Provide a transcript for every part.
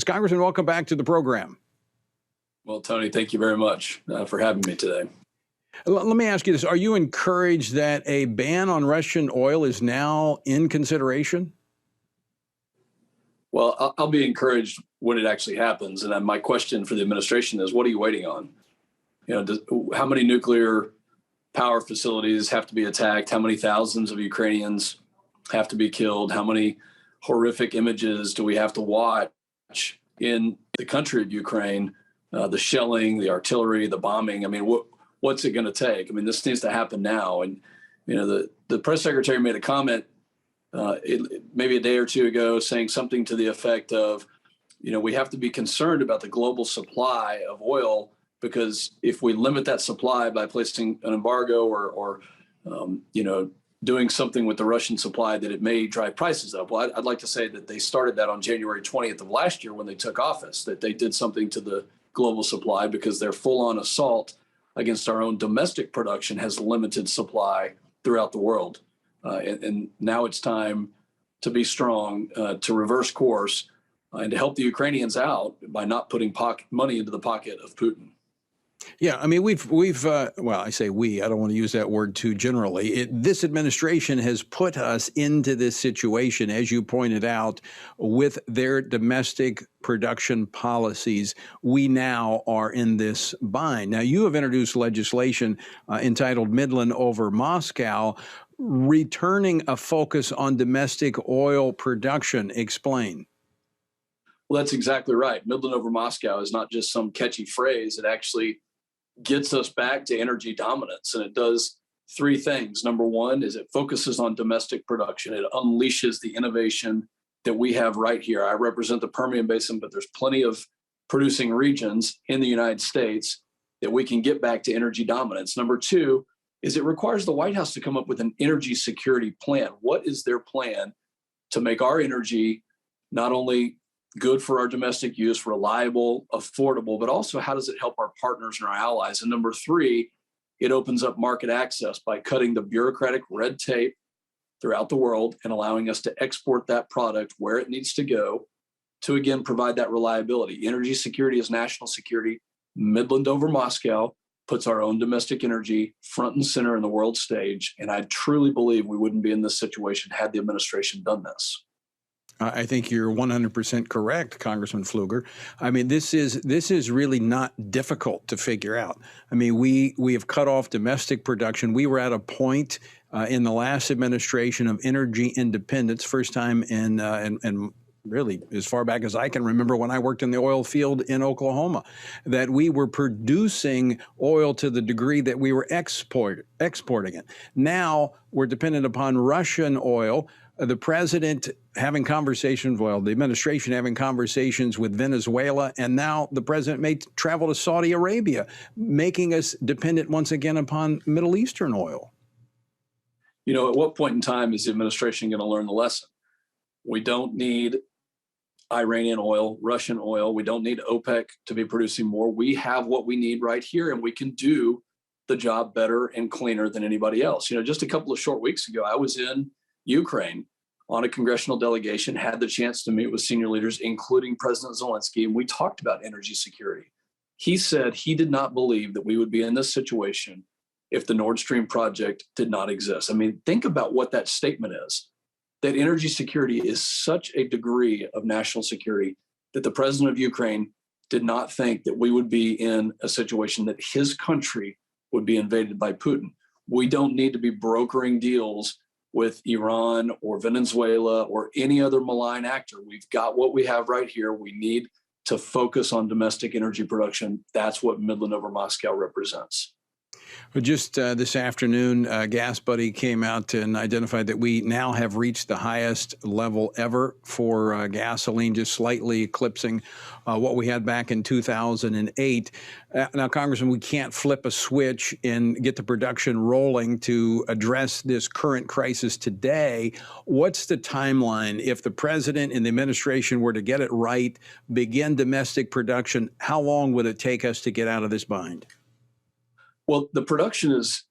Congressman, welcome back to the program. Well, Tony, thank you very much for having me today. Let me ask you this. Are you encouraged that a ban on Russian oil is now in consideration? Well, I'll be encouraged when it actually happens. And my question for the administration is, what are you waiting on? How many nuclear power facilities have to be attacked? How many thousands of Ukrainians have to be killed? How many horrific images do we have to watch in the country of Ukraine? The shelling, the artillery, the bombing. I mean, what's it going to take? I mean, this needs to happen now. And, the press secretary made a comment maybe a day or two ago saying something to the effect of, we have to be concerned about the global supply of oil, because if we limit that supply by placing an embargo or doing something with the Russian supply, that it may drive prices up. Well, I'd like to say that they started that on January 20th of last year when they took office, that they did something to the global supply because their full-on assault against our own domestic production has limited supply throughout the world. And now it's time to be strong, to reverse course, and to help the Ukrainians out by not putting money into the pocket of Putin. Yeah, I mean, well, I say we, I don't want to use that word too generally. This administration has put us into this situation, as you pointed out, with their domestic production policies. We now are in this bind. Now, you have introduced legislation entitled Midland over Moscow, returning a focus on domestic oil production. Explain. Well, that's exactly right. Midland over Moscow is not just some catchy phrase. It actually gets us back to energy dominance. And it does three things. Number one is it focuses on domestic production. It unleashes the innovation that we have right here. I represent the Permian Basin, but there's plenty of producing regions in the United States that we can get back to energy dominance. Number two is it requires the White House to come up with an energy security plan. What is their plan to make our energy not only good for our domestic use, reliable, affordable, but also how does it help our partners and our allies? And number three, it opens up market access by cutting the bureaucratic red tape throughout the world and allowing us to export that product where it needs to go to, again, provide that reliability. Energy security is national security. Midland over Moscow puts our own domestic energy front and center in the world stage. And I truly believe we wouldn't be in this situation had the administration done this. I think you're 100% correct, Congressman Pfluger. I mean, this is really not difficult to figure out. I mean, we have cut off domestic production. We were at a point in the last administration of energy independence, first time in really as far back as I can remember when I worked in the oil field in Oklahoma, that we were producing oil to the degree that we were exporting it. Now we're dependent upon Russian oil. The president having conversations, well, the administration having conversations with Venezuela, and now the president may travel to Saudi Arabia, making us dependent once again upon Middle Eastern oil. At what point in time is the administration going to learn the lesson? We don't need Iranian oil, Russian oil. We don't need OPEC to be producing more. We have what we need right here, and we can do the job better and cleaner than anybody else. Just a couple of short weeks ago, I was in Ukraine on a congressional delegation, had the chance to meet with senior leaders, including President Zelensky, and we talked about energy security. He said he did not believe that we would be in this situation if the Nord Stream project did not exist. I mean, think about what that statement is, that energy security is such a degree of national security that the president of Ukraine did not think that we would be in a situation that his country would be invaded by Putin. We don't need to be brokering deals with Iran or Venezuela or any other malign actor. We've got what we have right here. We need to focus on domestic energy production. That's what Midland over Moscow represents. Well, just this afternoon, Gas Buddy came out and identified that we now have reached the highest level ever for gasoline, just slightly eclipsing what we had back in 2008. Now, Congressman, we can't flip a switch and get the production rolling to address this current crisis today. What's the timeline? If the president and the administration were to get it right, begin domestic production, how long would it take us to get out of this bind? Well, the production is,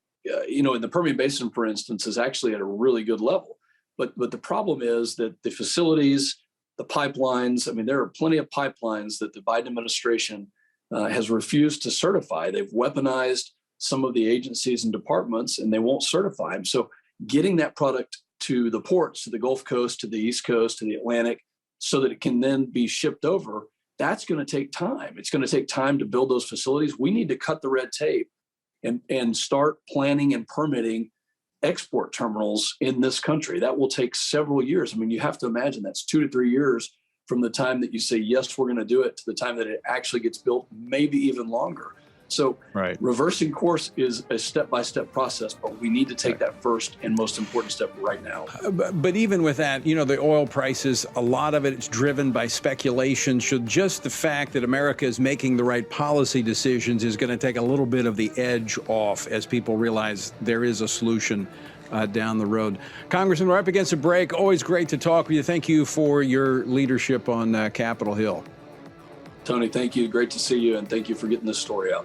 in the Permian Basin, for instance, is actually at a really good level. But the problem is that the facilities the pipelines. I mean, there are plenty of pipelines that the Biden administration has refused to certify. They've weaponized some of the agencies and departments, and they won't certify them. So getting that product to the ports, to the Gulf Coast, to the East Coast, to the Atlantic, so that it can then be shipped over, that's going to take time. It's going to take time to build those facilities. We need to cut the red tape and start planning and permitting export terminals in this country. That will take several years. I mean, you have to imagine that's 2 to 3 years from the time that you say, yes, we're going to do it, to the time that it actually gets built, maybe even longer. So reversing course is a step-by-step process, but we need to take that first and most important step right now. But even with that, the oil prices, a lot of it's driven by speculation. So just the fact that America is making the right policy decisions is going to take a little bit of the edge off as people realize there is a solution down the road. Congressman, we're up against a break. Always great to talk with you. Thank you for your leadership on Capitol Hill. Tony, thank you. Great to see you, and thank you for getting this story out.